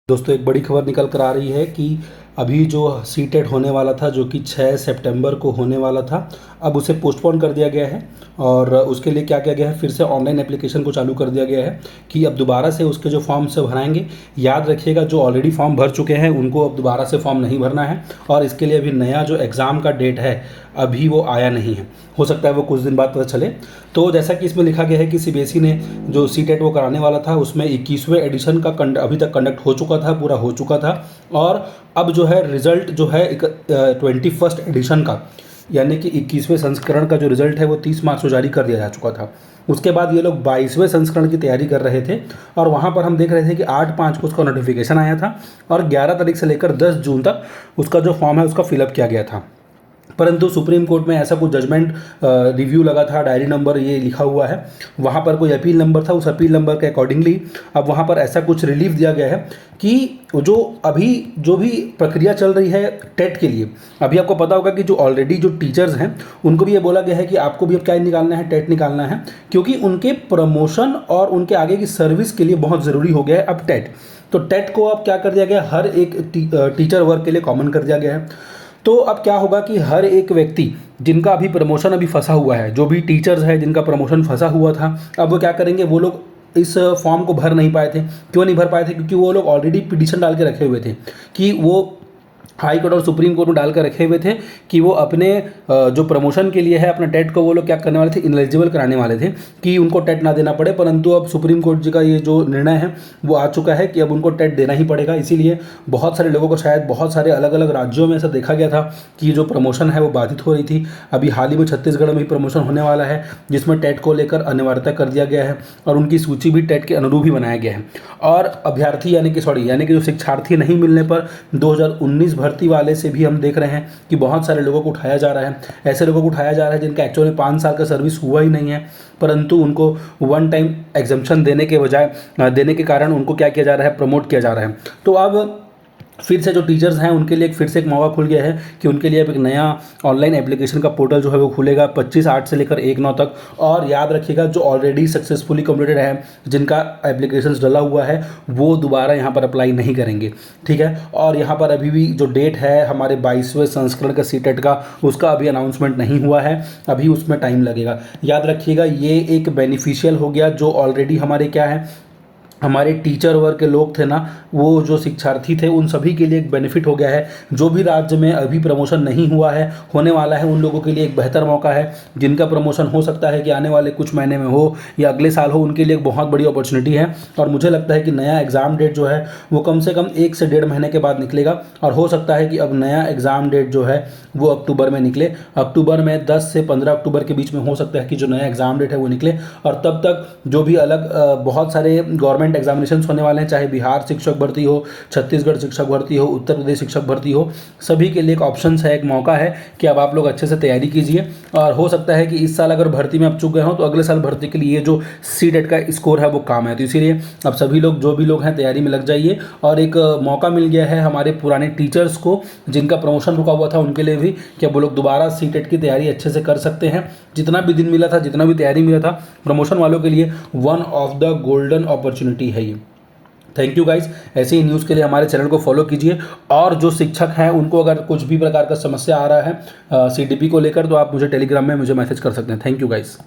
दोस्तों एक बड़ी खबर निकल कर आ रही है कि अभी जो सीटेट होने वाला था, जो कि 6 सितंबर को होने वाला था, अब उसे पोस्टपोन कर दिया गया है। और उसके लिए क्या किया गया है, फिर से ऑनलाइन एप्लीकेशन को चालू कर दिया गया है कि अब दोबारा से उसके जो फॉर्म से भराएंगे। याद रखिएगा, जो ऑलरेडी फॉर्म भर चुके हैं उनको अब दोबारा से फॉर्म नहीं भरना है। और इसके लिए अभी नया जो एग्ज़ाम का डेट है अभी वो आया नहीं है, हो सकता है वो कुछ दिन बाद पता चले। तो जैसा कि इसमें लिखा गया है कि सीबीएसई ने जो सीटेट वो कराने वाला था उसमें 21वें एडिशन का अभी तक कंडक्ट हो चुका था, पूरा हो चुका था। और अब जो है रिज़ल्ट जो है 21st एडिशन का, यानी कि 21वें संस्करण का जो रिज़ल्ट है वो 30 मार्च को जारी कर दिया जा चुका था। उसके बाद ये लोग 22वें संस्करण की तैयारी कर रहे थे और वहाँ पर हम देख रहे थे कि 8/5 को उसका नोटिफिकेशन आया था और 11 तारीख से लेकर 10 जून तक उसका जो फॉर्म है उसका फिलअप किया गया था। परंतु सुप्रीम कोर्ट में ऐसा कुछ जजमेंट रिव्यू लगा था, डायरी नंबर ये लिखा हुआ है, वहाँ पर कोई अपील नंबर था, उस अपील नंबर के अकॉर्डिंगली अब वहाँ पर ऐसा कुछ रिलीफ दिया गया है कि जो भी प्रक्रिया चल रही है टेट के लिए, अभी आपको पता होगा कि जो ऑलरेडी जो टीचर्स हैं उनको भी ये बोला गया है कि आपको भी अब क्या निकालना है, टेट निकालना है, क्योंकि उनके प्रमोशन और उनके आगे की सर्विस के लिए बहुत ज़रूरी हो गया है अब टेट। तो टेट को अब क्या कर दिया गया, हर एक टीचर वर्ग के लिए कॉमन कर दिया गया है। तो अब क्या होगा कि हर एक व्यक्ति जिनका अभी प्रमोशन अभी फंसा हुआ है, जो भी टीचर्स है जिनका प्रमोशन फंसा हुआ था, अब वो क्या करेंगे, वो लोग इस फॉर्म को भर नहीं पाए थे। क्यों नहीं भर पाए थे? क्योंकि वो लोग ऑलरेडी पिटीशन डाल के रखे हुए थे कि वो हाई कोर्ट और सुप्रीम कोर्ट में डाल कर रखे हुए थे कि वो अपने जो प्रमोशन के लिए है अपना टेट को वो लोग क्या करने वाले थे, इनएलिजिबल कराने वाले थे कि उनको टेट ना देना पड़े। परंतु अब सुप्रीम कोर्ट जी का ये जो निर्णय है वो आ चुका है कि अब उनको टेट देना ही पड़ेगा। इसीलिए बहुत सारे लोगों को, शायद बहुत सारे अलग अलग राज्यों में ऐसा देखा गया था कि जो प्रमोशन है वो बाधित हो रही थी। अभी हाल ही में छत्तीसगढ़ में ही प्रमोशन होने वाला है जिसमें टेट को लेकर अनिवार्यता कर दिया गया है और उनकी सूची भी टेट के अनुरूप ही बनाया गया है। और अभ्यर्थी यानी कि जो शिक्षार्थी नहीं मिलने पर 2019 भर्ती वाले से भी हम देख रहे हैं कि बहुत सारे लोगों को उठाया जा रहा है। ऐसे लोगों को उठाया जा रहा है जिनका एक्चुअली 5 साल का सर्विस हुआ ही नहीं है, परंतु उनको वन टाइम एग्जम्पशन देने के बजाय देने के कारण उनको क्या किया जा रहा है, प्रमोट किया जा रहा है। तो अब फिर से जो टीचर्स हैं उनके लिए फिर से एक मौका खुल गया है कि उनके लिए अब एक नया ऑनलाइन एप्लीकेशन का पोर्टल जो है वो खुलेगा 25/8 से लेकर 1/9 तक। और याद रखिएगा, जो ऑलरेडी सक्सेसफुली कंप्लीटेड है, जिनका एप्लीकेशन डला हुआ है, वो दोबारा यहाँ पर अप्लाई नहीं करेंगे, ठीक है। और यहाँ पर अभी भी जो डेट है हमारे 22वें संस्करण का सीटेट का, उसका अभी अनाउंसमेंट नहीं हुआ है, अभी उसमें टाइम लगेगा। याद रखिएगा, ये एक बेनिफिशियल हो गया जो ऑलरेडी हमारे क्या है, हमारे टीचर वर्ग के लोग थे ना, वो जो शिक्षार्थी थे उन सभी के लिए एक बेनिफिट हो गया है। जो भी राज्य में अभी प्रमोशन नहीं हुआ है, होने वाला है, उन लोगों के लिए एक बेहतर मौका है। जिनका प्रमोशन हो सकता है कि आने वाले कुछ महीने में हो या अगले साल हो, उनके लिए एक बहुत बड़ी अपॉर्चुनिटी है। और मुझे लगता है कि नया एग्ज़ाम डेट जो है वो कम से कम 1 से 1.5 महीने के बाद निकलेगा। और हो सकता है कि अब नया एग्ज़ाम डेट जो है वो अक्टूबर में निकले। अक्टूबर में 10 से 15 अक्टूबर के बीच में हो सकता है कि जो नया एग्ज़ाम डेट है वो निकले। और तब तक जो भी अलग बहुत सारे गवर्नमेंट एग्जामिनेशंस होने वाले हैं, चाहे बिहार शिक्षक भर्ती हो, छत्तीसगढ़ शिक्षक भर्ती हो, उत्तर प्रदेश शिक्षक भर्ती हो, सभी के लिए एक ऑप्शन है, एक मौका है कि अब आप लोग अच्छे से तैयारी कीजिए। और हो सकता है कि इस साल अगर भर्ती में आप चूक गए हो तो अगले साल भर्ती के लिए ये जो सीटेट का स्कोर है वो काम है। तो इसीलिए अब सभी लोग, जो भी लोग हैं, तैयारी में लग जाइए। और एक मौका मिल गया है हमारे पुराने टीचर्स को जिनका प्रमोशन रुका हुआ था, उनके लिए भी कि अब वो लोग दोबारा सीटेट की तैयारी अच्छे से कर सकते हैं। जितना भी दिन मिला था, जितना भी तैयारी मिला था, प्रमोशन वालों के लिए one of the golden opportunity है ये। Thank you guys. ऐसे ही न्यूज़ के लिए हमारे चैनल को फॉलो कीजिए। और जो शिक्षक हैं उनको अगर कुछ भी प्रकार का समस्या आ रहा है सीडीपी को लेकर, तो आप मुझे टेलीग्राम में मुझे मैसेज कर सकते हैं। Thank you guys.